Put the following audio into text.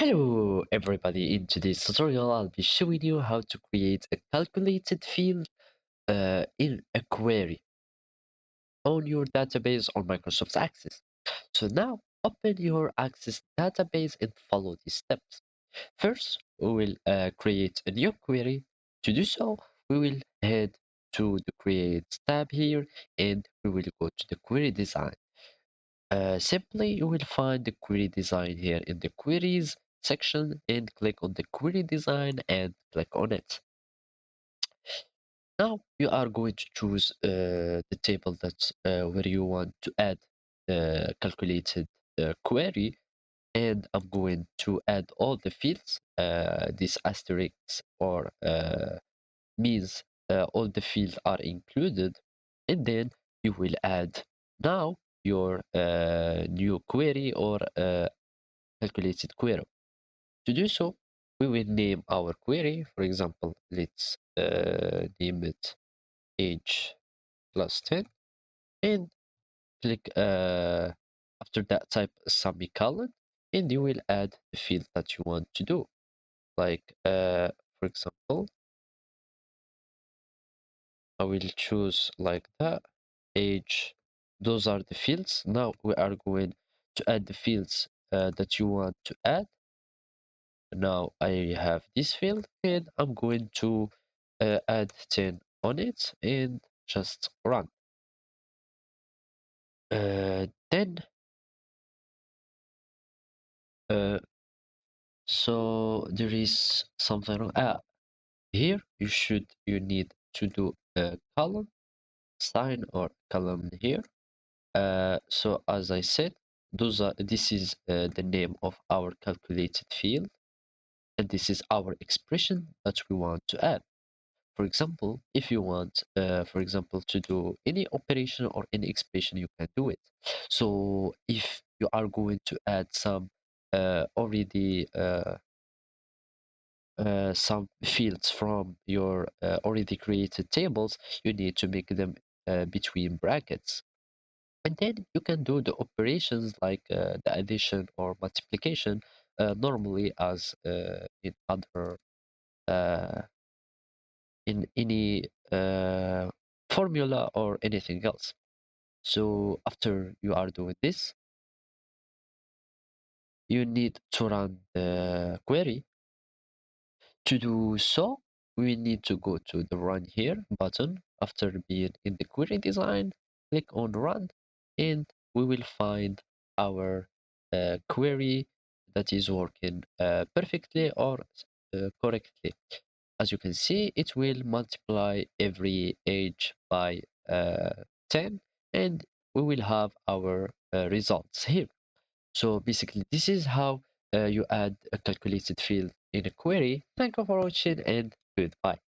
Hello everybody, in today's tutorial I'll be showing you how to create a calculated field in a query on your database on Microsoft Access. So now open your Access database and follow these steps. First, we will create a new query. To do so, we will head to the Create tab here and we will go to the Query Design. Simply, you will find the query design here in the queries section and click on the query design and click on it. Now you are going to choose the table that's where you want to add the calculated query, and I'm going to add all the fields. This asterisk or means all the fields are included, and then you will add now your new query or calculated query. To do so, we will name our query. For example, let's name it age plus 10 and click after that type a semicolon, and you will add the field that you want to do. Like for example, I will choose like that age. Those are the fields. Now we are going to add the fields that you want to add. Now I have this field and I'm going to add 10 on it and just run. Then uh, so there is something wrong. Here you need to do a column sign or column here. So as I said, this is the name of our calculated field, and this is our expression that we want to add. For example, if you want, for example, to do any operation or any expression, you can do it. So if you are going to add already some fields from your already created tables, you need to make them between brackets. And then you can do the operations like the addition or multiplication normally as in other uh, in any formula or anything else. So after you are doing this, you need to run the query. To do so, we need to go to the run here button. After being in the query design, click on run and we will find our query that is working perfectly or correctly. As you can see, it will multiply every age by 10 and we will have our results here. So basically, this is how you add a calculated field in a query. Thank you for watching and goodbye.